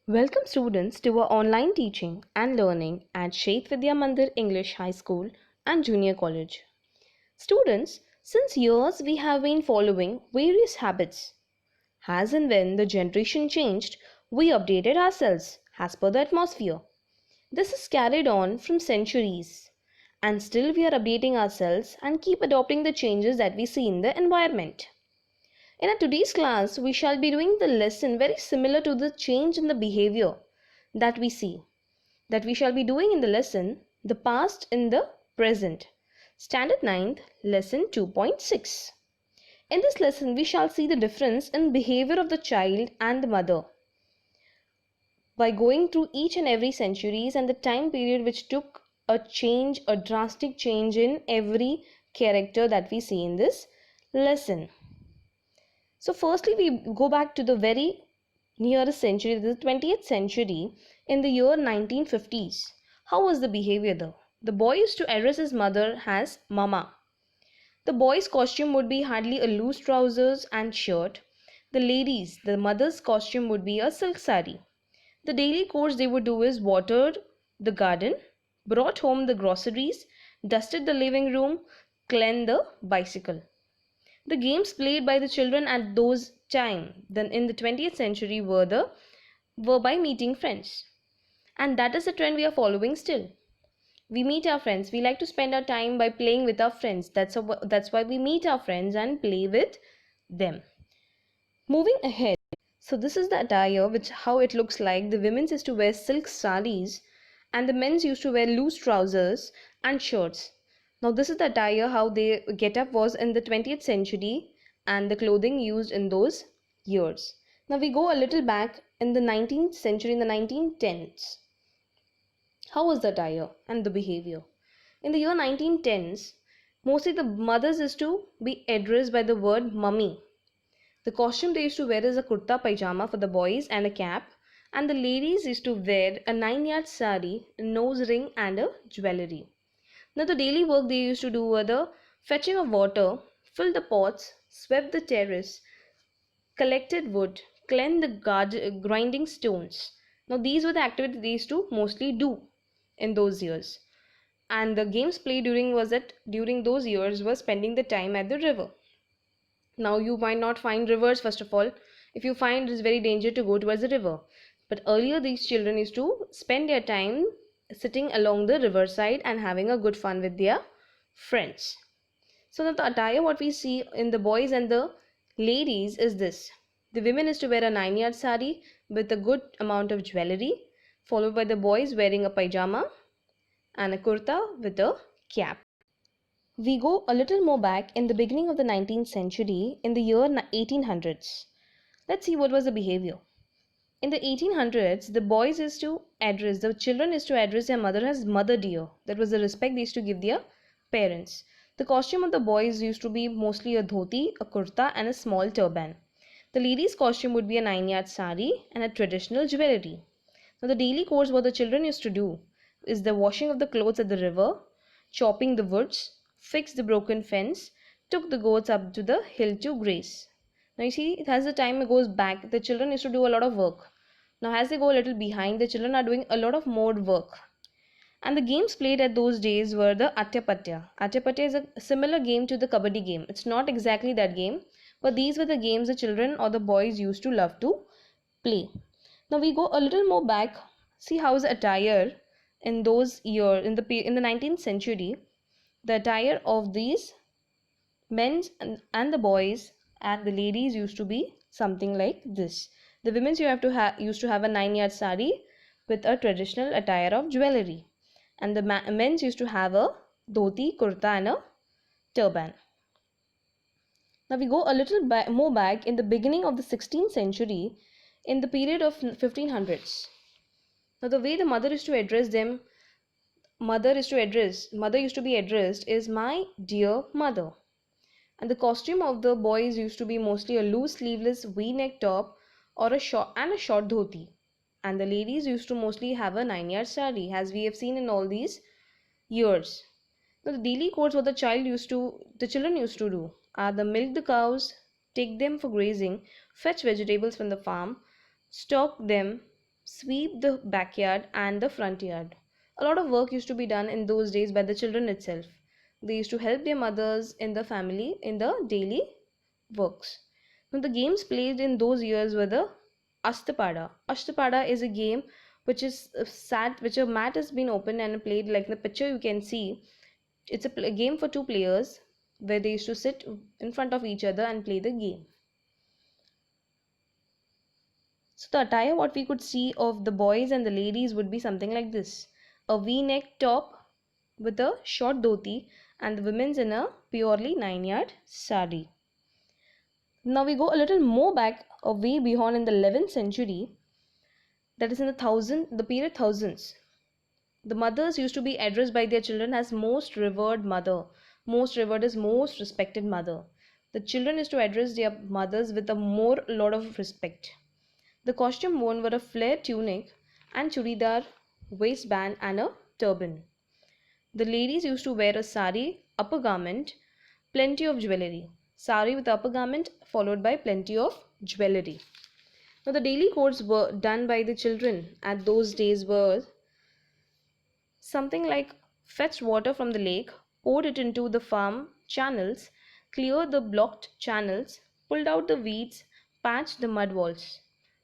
Welcome students to our online teaching and learning at Shaith Vidya Mandir English High School and Junior College. Students, since years we have been following various habits. As and when the generation changed, we updated ourselves as per the atmosphere. This is carried on from centuries. And still we are updating ourselves and keep adopting the changes that we see in the environment. In our today's class, we shall be doing the lesson very similar to the change in the behavior that we see. That we shall be doing in the lesson, the past in the present. Standard 9th, lesson 2.6. In this lesson, we shall see the difference in behavior of the child and the mother. By going through each and every centuries and the time period which took a change, a drastic change in every character that we see in this lesson. So firstly, we go back to the very nearest century, the 20th century, in the year 1950s. How was the behavior though? The boy used to address his mother as Mama. The boy's costume would be hardly a loose trousers and shirt. The mother's costume would be a silk sari. The daily course they would do is watered the garden, brought home the groceries, dusted the living room, cleaned the bicycle. The games played by the children at those time then in the 20th century were by meeting friends, and that is a trend we are following still. We meet our friends, we like to spend our time by playing with our friends. That's why we meet our friends and play with them. Moving ahead, so this is the attire, which how it looks like. The women's used to wear silk saris and the men's used to wear loose trousers and shirts. Now this is the attire how they get up was in the 20th century and the clothing used in those years. Now we go a little back in the 19th century, in the 1910s. How was the attire and the behavior? In the year 1910s, mostly the mothers used to be addressed by the word mummy. The costume they used to wear is a kurta pajama for the boys and a cap, and the ladies used to wear a 9-yard sari, a nose ring, and a jewelry. Now, the daily work they used to do were the fetching of water, fill the pots, swept the terrace, collected wood, cleaned the grinding stones. Now, these were the activities they used to mostly do in those years. And the games played during those years was spending the time at the river. Now you might not find rivers first of all. If you find, it's very dangerous to go towards the river. But earlier these children used to spend their time sitting along the riverside and having a good fun with their friends. So that the attire what we see in the boys and the ladies is this. The women is to wear a 9-yard sari with a good amount of jewelry, followed by the boys wearing a pajama and a kurta with a cap. We go a little more back in the beginning of the 19th century in the year 1800s. Let's see what was the behavior. In the 1800s, the children is to address their mother as mother dear. That was the respect they used to give their parents. The costume of the boys used to be mostly a dhoti, a kurta, and a small turban. The ladies' costume would be a 9-yard sari and a traditional jewelry. Now, the daily chores what the children used to do is the washing of the clothes at the river, chopping the woods, fixed the broken fence, took the goats up to the hill to graze. Now you see, as the time goes back, the children used to do a lot of work. Now as they go a little behind, the children are doing a lot of more work. And the games played at those days were the Atyapatya. Atyapatya is a similar game to the Kabaddi game. It's not exactly that game, but these were the games the children or the boys used to love to play. Now we go a little more back, see how is the attire in those years in the 19th century. The attire of these men and the boys and the ladies used to be something like this. The women used to have a 9-yard sari with a traditional attire of jewelry, and the men's used to have a dhoti, kurta, and a turban. Now we go a little more back in the beginning of the 16th century, in the period of 1500s. Now the way the mother used to address them, mother used to be addressed is my dear mother. And the costume of the boys used to be mostly a loose sleeveless v-neck top or a short dhoti, and the ladies used to mostly have a 9-yard sari, as we have seen in all these years. Now the daily chores what the children used to do are the milk the cows, take them for grazing, fetch vegetables from the farm, stock them, sweep the backyard and the front yard. A lot of work used to be done in those days by the children itself. They used to help their mothers in the family in the daily works. Now, the games played in those years were the Ashtapada. Ashtapada is a game which is sat, which a mat has been opened and played like the picture you can see. It's a game for two players where they used to sit in front of each other and play the game. So the attire what we could see of the boys and the ladies would be something like this. A V-neck top with a short dhoti and the women's in a purely 9-yard sari. Now we go a little more back, a way beyond in the 11th century, that is in the period thousands. The mothers used to be addressed by their children as most revered mother. Most revered is most respected mother. The children used to address their mothers with a more lot of respect. The costume worn were a flare tunic and churidar waistband and a turban. The ladies used to wear a sari, upper garment, plenty of jewelry. Sari with upper garment followed by plenty of jewelry. Now the daily chores were done by the children at those days were something like fetch water from the lake, poured it into the farm channels, cleared the blocked channels, pulled out the weeds, patched the mud walls.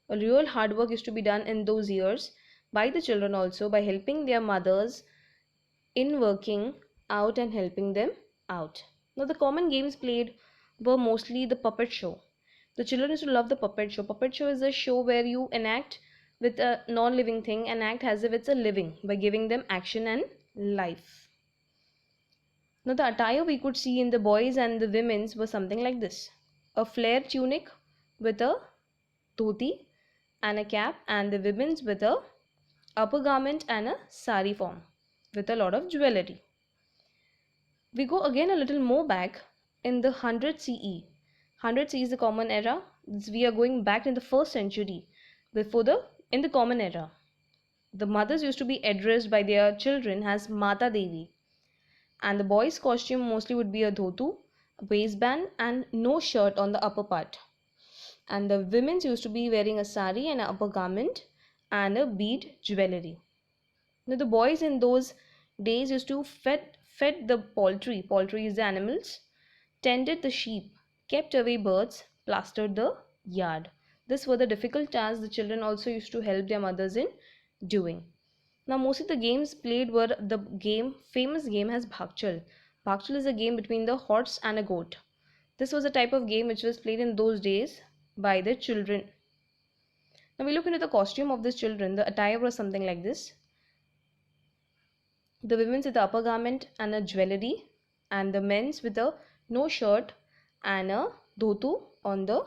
A real hard work used to be done in those years by the children also by helping their mothers in working out and helping them out. Now the common games played were mostly the puppet show. The children used to love the puppet show. Puppet show is a show where you enact with a non-living thing and act as if it's a living by giving them action and life. Now the attire we could see in the boys and the women's was something like this. A flare tunic with a dhoti and a cap, and the women's with a upper garment and a sari form with a lot of jewelry. We go again a little more back in the 100 CE. 100 CE is the common era. We are going back in the 1st century before in the common era. The mothers used to be addressed by their children as Mata Devi, and the boys' costume mostly would be a dhotu, a waistband, and no shirt on the upper part. And the women's used to be wearing a sari and an upper garment and a bead jewelry. Now the boys in those days used to fed the poultry. Poultry is the animals. Tended the sheep, kept away birds, plastered the yard. This were the difficult tasks the children also used to help their mothers in doing. Now mostly the games played were the famous game as Bhagchal. Bhagchal is a game between the horse and a goat. This was a type of game which was played in those days by the children. Now we look into the costume of these children. The attire was something like this. The women's with the upper garment and a jewelry, and the men's with a no shirt and a dhotu on the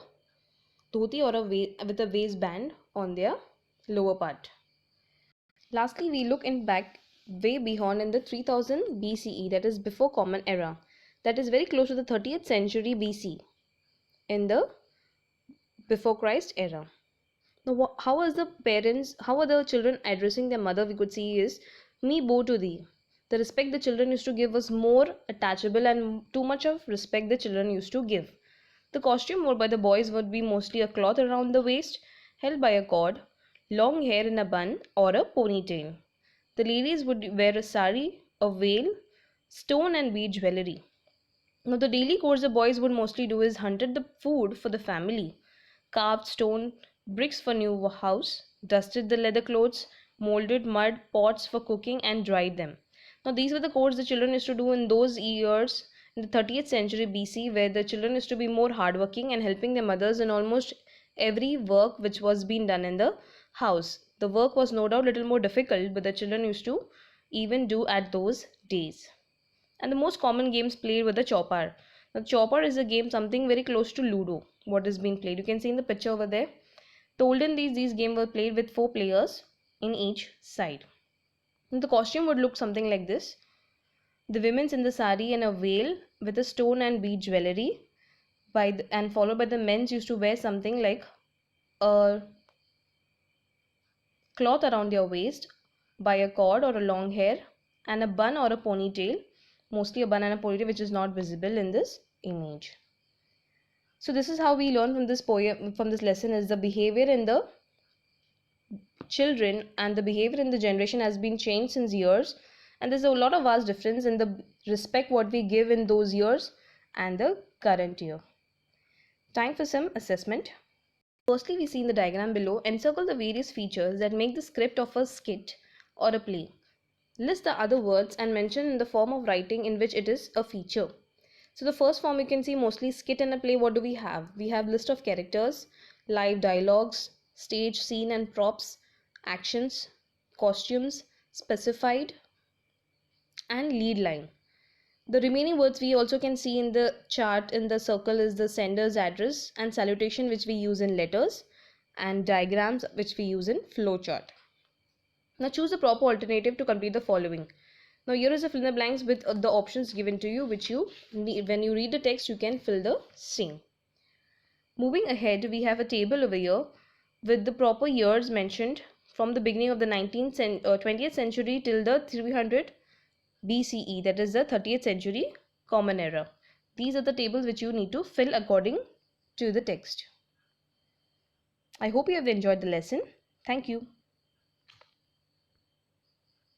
dhoti or with a waistband on their lower part. Lastly, we look in back way beyond in the 3000 BCE, that is before Common Era, that is very close to the 30th century BC, in the before Christ era. Now, how are the children addressing their mother? We could see is me bow to thee. The respect the children used to give was more attachable, and too much of respect the children used to give. The costume worn by the boys would be mostly a cloth around the waist, held by a cord, long hair in a bun or a ponytail. The ladies would wear a sari, a veil, stone and bead jewelry. Now the daily chores the boys would mostly do is hunted the food for the family, carved stone bricks for new house, dusted the leather clothes, molded mud pots for cooking and dried them. Now these were the chores the children used to do in those years in the 30th century BC, where the children used to be more hardworking and helping their mothers in almost every work which was being done in the house. The work was no doubt a little more difficult, but the children used to even do at those days. And the most common games played were the chopper. Now chopper is a game something very close to Ludo, what is being played. You can see in the picture over there. The olden days these games were played with 4 players in each side. And the costume would look something like this. The women's in the sari and a veil with a stone and bead jewelry, and followed by the men's used to wear something like a cloth around their waist by a cord or a long hair, and a bun or a ponytail, mostly a bun and a ponytail, which is not visible in this image. So this is how we learn from this poem, from this lesson, is the behavior in the children and the behavior in the generation has been changed since years, and there's a lot of vast difference in the respect what we give in those years and the current year. Time for some assessment. Firstly, we see in the diagram below, encircle the various features that make the script of a skit or a play. List the other words and mention in the form of writing in which it is a feature. So the first form you can see mostly skit and a play. What do we have? We have list of characters, live dialogues, stage scene and props, actions, costumes, specified, and lead line. The remaining words we also can see in the chart in the circle is the sender's address and salutation, which we use in letters, and diagrams which we use in flowchart. Now choose the proper alternative to complete the following. Now here is a fill in the blanks with the options given to you, which you need when you read the text you can fill the same. Moving ahead, we have a table over here with the proper years mentioned from the beginning of the 20th century till the 300 BCE, that is the 30th century Common Era. These are the tables which you need to fill according to the text. I hope you have enjoyed the lesson. Thank you.